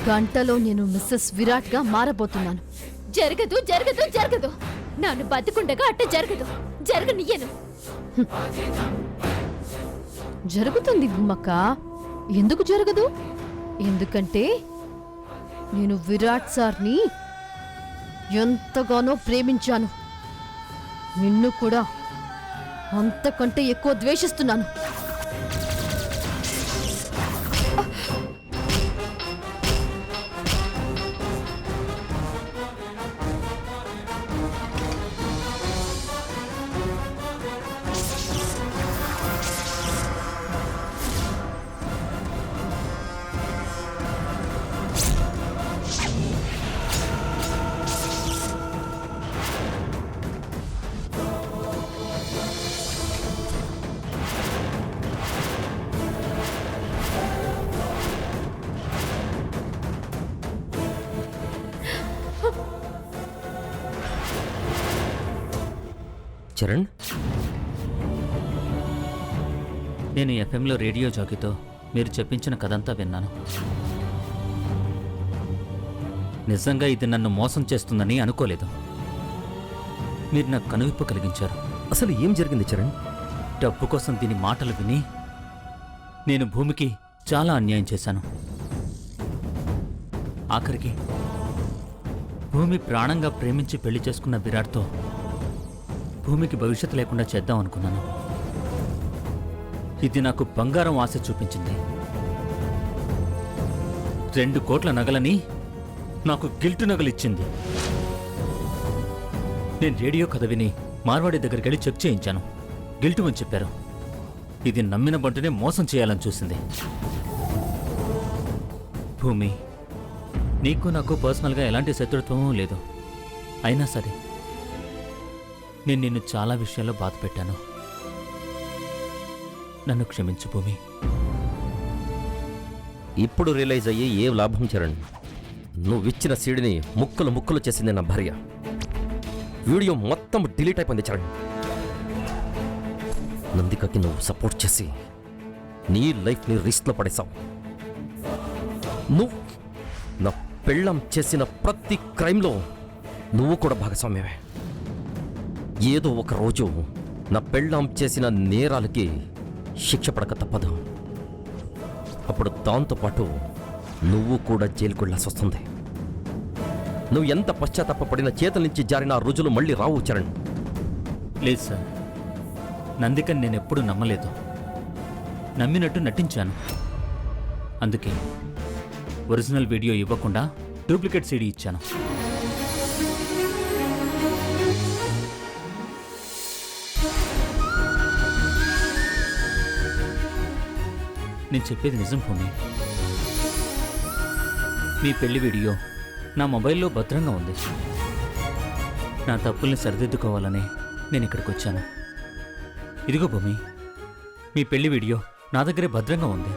గంటలో నేను మిస్సెస్ విరాట్గా మారబోతున్నాను. జరగదు జరగదు జరగదు. నన్ను బతుకుండగా అట్ట జరగదు. జరగనియ్యను. జరుగుతుంది గుమ్మక్క. ఎందుకు జరగదు? ఎందుకంటే నేను విరాట్ సార్ని ఎంతగానో ప్రేమించాను. నిన్ను కూడా అంతకంటే ఎక్కువ ద్వేషిస్తున్నాను. చరణ్, నేను ఎఫ్ఎంలో రేడియో జాకీతో మీరు చెప్పించిన కథంతా విన్నాను. నిజంగా ఇది నన్ను మోసం చేస్తుందని అనుకోలేదు. మీరు నాకు కనువిప్పు కలిగించారు. అసలు ఏం జరిగింది చరణ్? డబ్బు కోసం దీని మాటలు విని నేను భూమికి చాలా అన్యాయం చేశాను. ఆఖరికి భూమి ప్రాణంగా ప్రేమించి పెళ్లి చేసుకున్న విరాట్తో భూమికి భవిష్యత్తు లేకుండా చేద్దాం అనుకున్నాను. ఇది నాకు బంగారం ఆశ చూపించింది. 2 కోట్ల నగలని నాకు గిల్టు నగలిచ్చింది. నేను రేడియో కథ విని మార్వాడి దగ్గరికి వెళ్ళి చెక్ చేయించాను. గిల్టు అని చెప్పారు. ఇది నమ్మిన బంటునే మోసం చేయాలని చూసింది. భూమి, నీకు నాకు పర్సనల్గా ఎలాంటి శత్రుత్వమూ లేదు. అయినా సరే నేను నిన్ను చాలా విషయాల్లో బాధ పెట్టాను. నన్ను క్షమించు భూమి. ఇప్పుడు రియలైజ్ అయ్యి ఏ లాభం చరణ్? నువ్విచ్చిన సీడిని ముక్కలు ముక్కలు చేసింది నా భార్య. వీడియో మొత్తం డిలీట్ అయిపోయింది చరణ్. నందికకి నువ్వు సపోర్ట్ చేసి నీ లైఫ్ని రిస్క్లో పడేశావు. నువ్వు నా పెళ్ళం చేసిన ప్రతి క్రైమ్లో నువ్వు కూడా భాగస్వామ్యమే. ఏదో ఒక రోజు నా పెళ్ళాం చేసిన నేరాలకి శిక్ష పడక తప్పదు. అప్పుడు దాంతోపాటు నువ్వు కూడా జైలుకు వెళ్ళాల్సి వస్తుంది. నువ్వు ఎంత పశ్చాత్తాపడిన చేతుల నుంచి జారిన ఆ రోజులు మళ్ళీ రావు చరణ్. లేదు సార్, నందికని నేను ఎప్పుడూ నమ్మలేదు. నమ్మినట్టు నటించాను. అందుకే ఒరిజినల్ వీడియో ఇవ్వకుండా డూప్లికేట్ సీడీ ఇచ్చాను. నేను చెప్పేది నిజం భూమి. మీ పెళ్లి వీడియో నా మొబైల్లో భద్రంగా ఉంది. నా తప్పుల్ని సరిదిద్దుకోవాలని నేను ఇక్కడికి వచ్చాను. ఇదిగో భూమి, మీ పెళ్లి వీడియో నా దగ్గరే భద్రంగా ఉంది.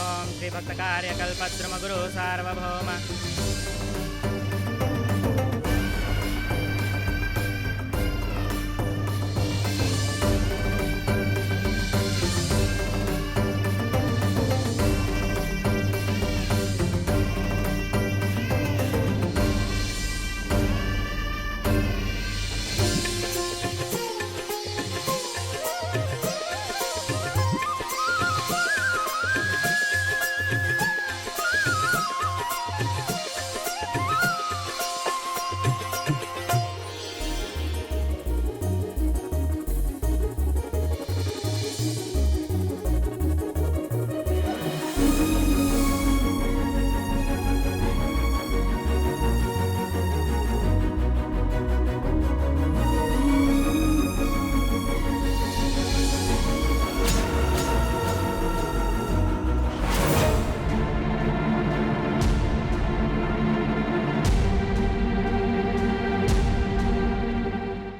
ఓం శ్రీ భక్త కార్యకల్పద్రుమగురు సార్వభౌమ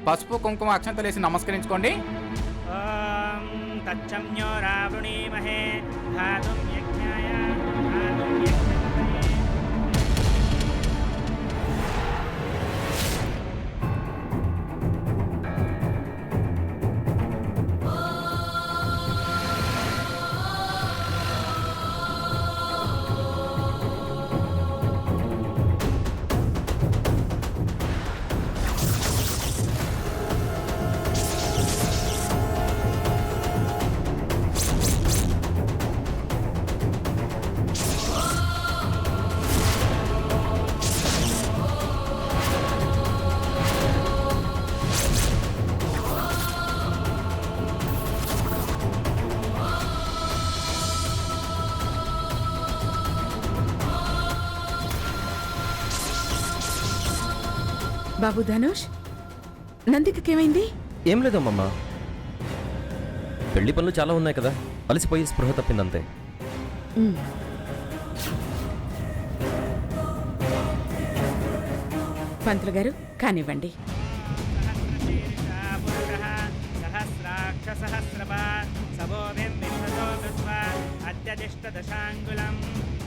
పసుపు కుంకుమ అక్షంతలేసి నమస్కరించుకోండి. తచ్చమ్యో రావృణీమహే ధాతుం యజ్ఞాయ బాబు ధనుష్, నందికకేమైంది? ఏం లేదమ్మమ్మ, పెళ్లి పనులు చాలా ఉన్నాయి కదా, అలసిపోయి స్పృహ తప్పిందంతే. పంతులు గారు కానివ్వండి. सहस्रशीर्षा पुरुषः सहस्राक्षसहस्रपात् सभोभिं विश्वतो कृत्वा अत्यदिष्टदशाङ्गुलं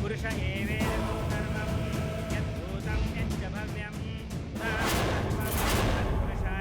पुरुष एवेदं सर्वं यद्भूतं यच्च भव्यं तत्पुरुषाय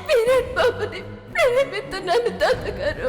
విరాట్ బాబుని ప్రేమిస్తున్నాను తాతగారు.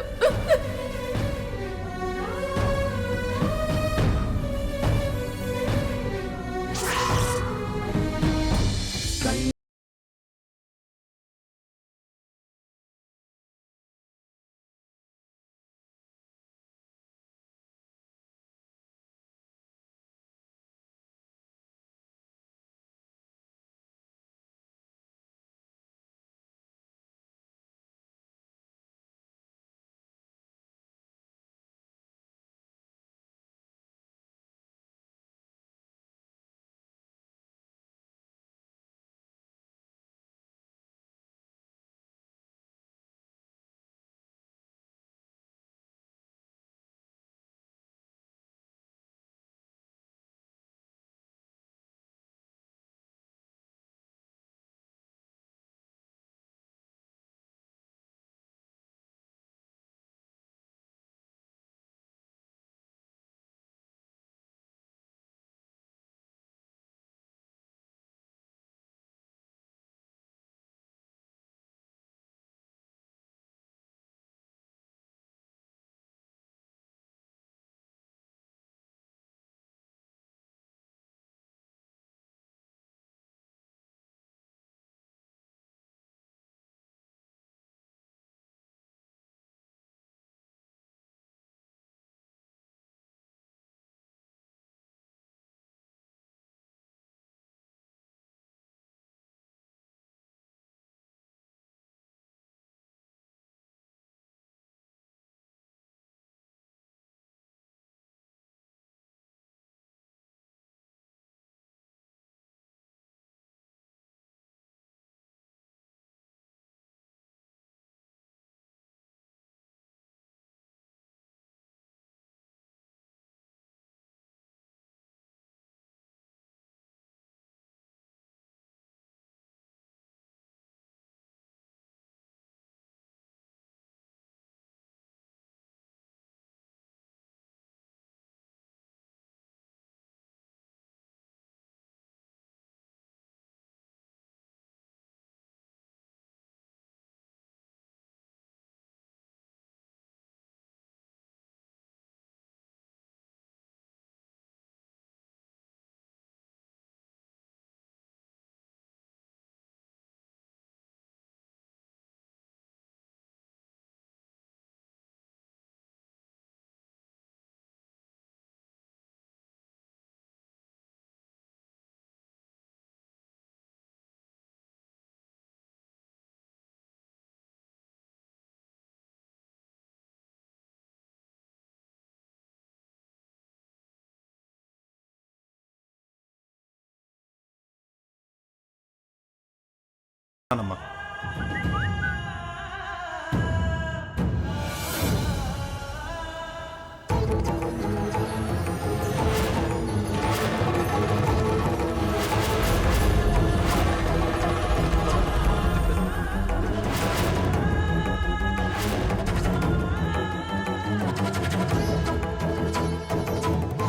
అమ్మా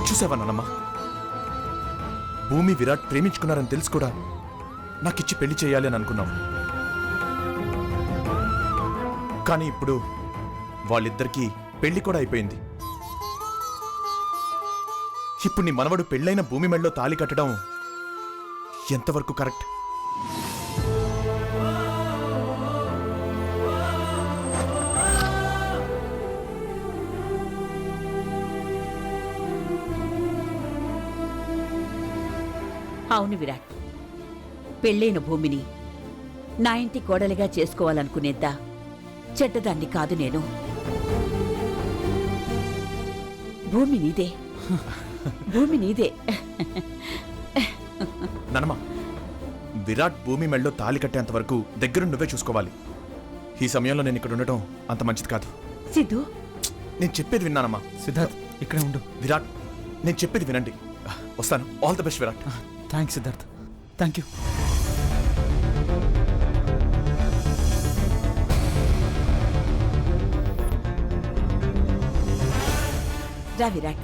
చూసావా నాన్నమ్మా, భూమి విరాట్ ప్రేమించుకున్నారని తెలుసు కూడా నాకిచ్చి పెళ్లి చేయాలి అని అనుకున్నాం. కానీ ఇప్పుడు వాళ్ళిద్దరికీ పెళ్లి కూడా అయిపోయింది. ఇప్పుడు నీ మనవడు పెళ్ళైన భూమి మెడలో తాళి కట్టడం ఎంతవరకు కరెక్ట్? అవును విరాట్, పెళ్ళైన భూమిని నా ఇంటి కోడలిగా చేసుకోవాలనుకునేద్దా చెడ్డదాన్ని కాదు నేను. భూమి నీదే, భూమి నీదే. నానమ్మా, విరాట్ భూమి మెడలో తాళి కట్టేంత వరకు దగ్గర నువ్వే చూసుకోవాలి. ఈ సమయంలో నేను ఇక్కడ ఉండటం అంత మంచిది కాదు. సిద్ధు, నేను చెప్పేది విన్నానమ్మా. సిద్ధార్థ్, ఇక్కడే ఉండు. విరాట్, నేను చెప్పేది వినండి. వస్తాను. All the best Virat. Thanks Siddharth, thank you. రా విరాట్.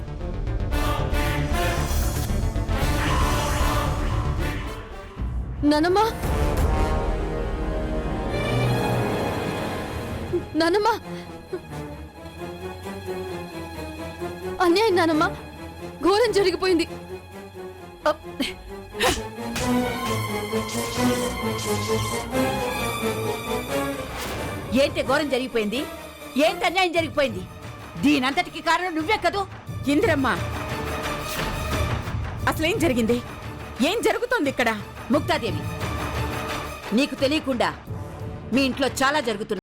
నానమ్మా, నానమ్మా, అన్యాయం నానమ్మా, ఘోరం జరిగిపోయింది. ఏంటి ఘోరం జరిగిపోయింది? ఏంటి అన్యాయం జరిగిపోయింది? దీనంతటికి కారణం నువ్వే కదూ. ఇందిరమ్మ, అసలేం జరిగింది? ఏం జరుగుతోంది ఇక్కడ? ముక్తాదేవి, నీకు తెలియకుండా మీ ఇంట్లో చాలా జరుగుతుంది.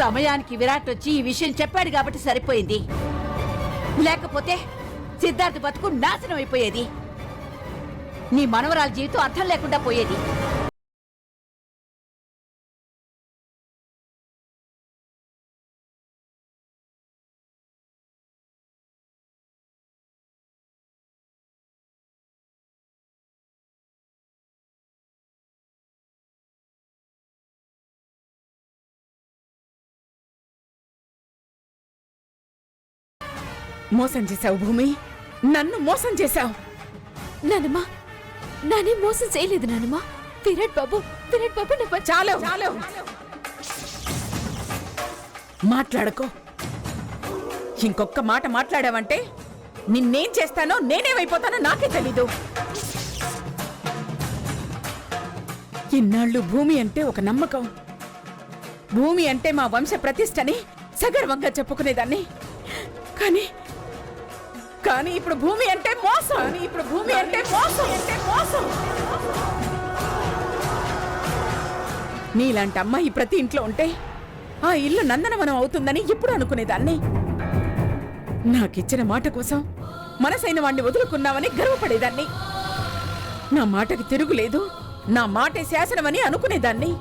సమయానికి విరాట్ వచ్చి ఈ విషయం చెప్పాడు కాబట్టి సరిపోయింది. లేకపోతే సిద్ధార్థ్ బతుకు నాశనం అయిపోయేది. నీ మనవరాల జీవితం అర్థం లేకుండా పోయేది. మోసం చేశావు భూమి, నన్ను మోసం చేశావు. నానమ్మా, నానే మోసం చేయలేదు నానమ్మా. విరాట్ బాబు నా చాలు చాలు, మాట్లాడకో. ఇంకొక్క మాట మాట్లాడావంటే నిన్నేం చేస్తానో నేనేమైపోతానో నాకే తెలీదు. ఇన్నాళ్ళు భూమి అంటే ఒక నమ్మకం, భూమి అంటే మా వంశ ప్రతిష్టని సగర్వంగా చెప్పుకునేదాన్ని. కానీ ఇప్పుడు భూమి అంటే మోసం, నీలాంటి అమ్మాయి ప్రతి ఇంట్లో ఉంటే ఆ ఇల్లు నందనవనం అవుతుందని ఎప్పుడు అనుకునేదాన్ని. నాకిచ్చిన మాట కోసం మనసైన వాణ్ణి వదులుకున్నావని గర్వపడేదాన్ని. నా మాటకి తిరుగులేదు, నా మాటే శాసనమని అనుకునేదాన్ని.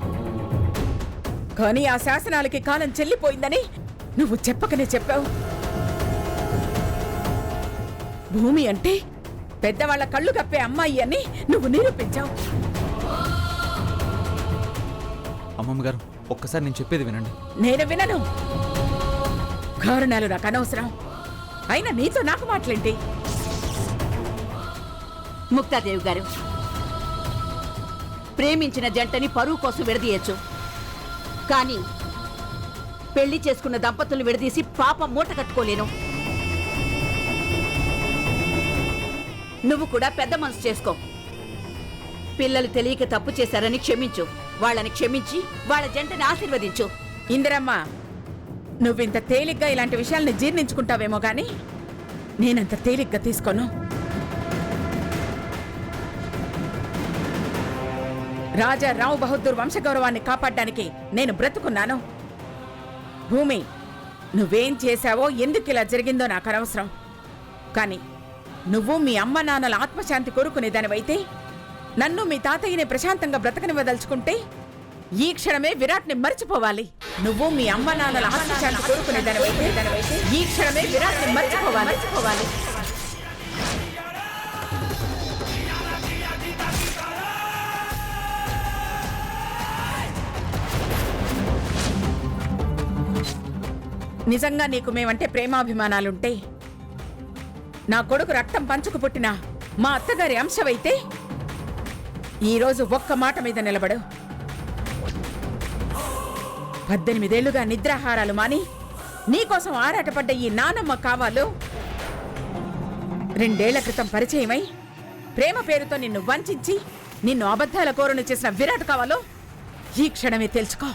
కానీ ఆ శాసనాలకి కాలం చెల్లిపోయిందని నువ్వు చెప్పకనే చెప్పావు. భూమి అంటే పెద్దవాళ్ల కళ్ళు కప్పే అమ్మాయి అని నువ్వు నిరూపించావు. అమ్మమ్మ గారు, ఒక్కసారి నేను చెప్పేది వినండి. నేను వినను. కారణాలు నాకు అనవసరం. అయినా నీతో నాకు మాట్లాంటి. ముక్తాదేవి గారు, ప్రేమించిన జంటని పరువు కోసం విడదీయచ్చు, కానీ పెళ్లి చేసుకున్న దంపతులు విడదీసి పాపం మూట కట్టుకోలేను. నువ్వు కూడా పెద్ద మనసు చేసుకో. పిల్లలు తెలియక తప్పు చేశారని క్షమించు. వాళ్ళని క్షమించి వాళ్ళ జంటని ఆశీర్వదించు. ఇందిరమ్మ, నువ్వింత తేలిగ్గా ఇలాంటి విషయాల్ని జీర్ణించుకుంటావేమో గాని నేనంత తేలిగ్గా తీసుకోను. రాజా రావ్ బహదూర్ వంశగౌరవాన్ని కాపాడడానికి నేను బ్రతుకున్నాను. భూమి, నువ్వేం చేశావో ఎందుకు ఇలా జరిగిందో నాకు అనవసరం. కానీ నువ్వు మీ అమ్మ నాన్నల ఆత్మశాంతి కోరుకునేదానివైతే, నన్ను మీ తాతయ్యని ప్రశాంతంగా బ్రతకనివ్వదలుచుకుంటే ఈ క్షణమే విరాట్ని మర్చిపోవాలి. నువ్వు మీ అమ్మ నాన్నల ఆత్మశాంతి కోరుకునేదానివైతే ఈ క్షణమే విరాట్ని మర్చిపోవాలి. నిజంగా నీకు మేమంటే ప్రేమాభిమానాలుంటే, నా కొడుకు రక్తం పంచుకు పుట్టిన మా అత్తగారి అంశవైతే ఈరోజు ఒక్క మాట మీద నిలబడు. 18 ఏళ్లుగా నిద్రాహారాలు మాని నీకోసం ఆరాటపడ్డ ఈ నానమ్మ కావాలో, 2 ఏళ్ల క్రితం పరిచయమై ప్రేమ పేరుతో నిన్ను వంచించి నిన్ను అబద్ధాల కోరును చేసిన విరాట్ కావాలో ఈ క్షణమే తెలుసుకో.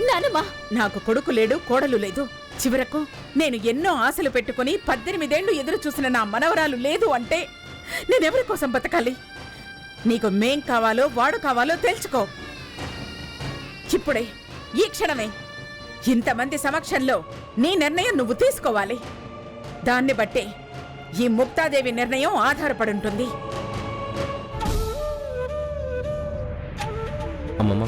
నానమ్మా, నాకు కొడుకు లేడు, కోడలు లేదు. చివరకు నేను ఎన్నో ఆశలు పెట్టుకుని 18 ఏళ్లు ఎదురు చూసిన నా మనవరాలు లేదు అంటే నేనెవరి కోసం బతకాలి? నీకు మేం కావాలో వాడు కావాలో తెలుసుకో. ఇప్పుడే, ఈ క్షణమే, ఇంతమంది సమక్షంలో నీ నిర్ణయం నువ్వు తీసుకోవాలి. దాన్ని బట్టే ఈ ముక్తాదేవి నిర్ణయం ఆధారపడుంటుంది. అమ్మమ్మ,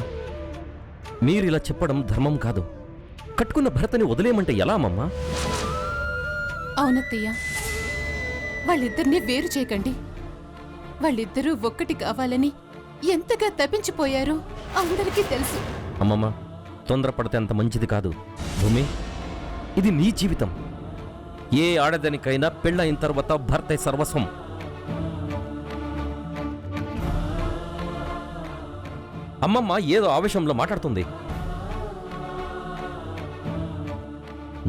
మీరిలా చెప్పడం ధర్మం కాదు. కట్టుకున్న భర్తని వదిలేయమంటే ఎలా అమ్మమ్మా? అవునత్తయ్య, వాళ్ళిద్దరినీ వేరు చేయకండి. వాళ్ళిద్దరూ ఒక్కటి కావాలని ఎంతగా తప్పించిపోయారో అందరికీ తెలుసు. అమ్మమ్మ, తొందరపడితే అంత మంచిది కాదు. భూమి, ఇది నీ జీవితం. ఏ ఆడదానికైనా పెళ్ళైన తర్వాత భర్తే సర్వస్వం. అమ్మమ్మ ఏదో ఆవేశంలో మాట్లాడుతుంది.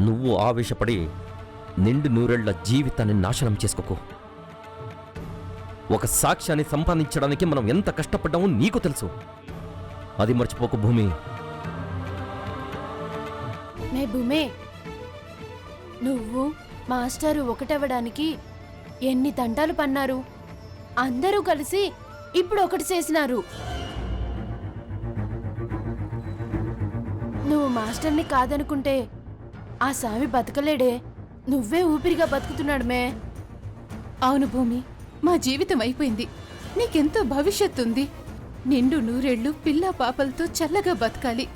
నువ్వు ఆవేశపడి నిండు నూరేళ్ల జీవితాన్ని నాశనం చేసుకోకు. ఒక సాక్ష్యాన్ని సంపాదించడానికి మనం ఎంత కష్టపడ్డామో నీకు తెలుసు. అది మర్చిపోకు భూమి. మే భూమే, నువ్వు మాస్టారు ఒకటవ్వడానికి ఎన్ని తంటాలు పన్నారు. అందరూ కలిసి ఇప్పుడు ఒకటి చేసినారు. నువ్వు మాస్టర్ని కాదనుకుంటే ఆ సామి బతకలేడే. నువ్వే ఊపిరిగా బతుకుతున్నాడు మే. అవును భూమి, మా జీవితం అయిపోయింది. నీకెంతో భవిష్యత్తు ఉంది. నిండు నూరేళ్లు పిల్లా పాపలతో చల్లగా బతకాలి.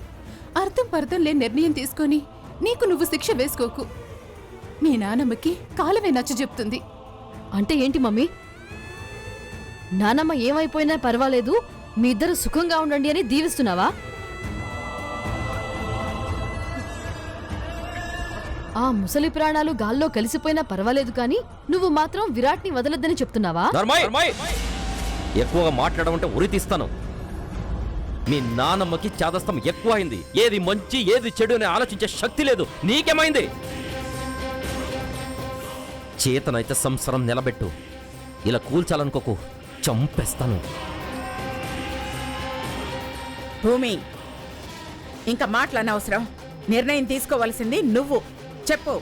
అర్థం పర్థం లేని నిర్ణయం తీసుకొని నీకు నువ్వు శిక్ష వేసుకోకు. మీ నానమ్మకి కాలమే నచ్చ చెప్తుంది. అంటే ఏంటి మమ్మీ? నానమ్మ ఏమైపోయినా పర్వాలేదు, మీ ఇద్దరు సుఖంగా ఉండండి అని దీవిస్తున్నావా? ఆ ముసలి ప్రాణాలు గాల్లో కలిసిపోయినా పర్వాలేదు కానీ నువ్వు మాత్రం విరాట్ని వదలొద్దని చెప్తున్నావా? ఎక్కువగా మాట్లాడమంటే ఉరి తీస్తాను. మీ నానమ్మకి చాదస్తం ఎక్కువ అయింది. ఏది మంచి ఏది చెడు అని ఆలోచించే శక్తి లేదు. నీకేమైంది? చేతనైతే సంసారం నిలబెట్టు. ఇలా కూల్చాలనుకోకు, చంపేస్తాను. భూమి, ఇంకా మాటలనవసరం. నిర్ణయం తీసుకోవాల్సింది నువ్వు. చెప్పు.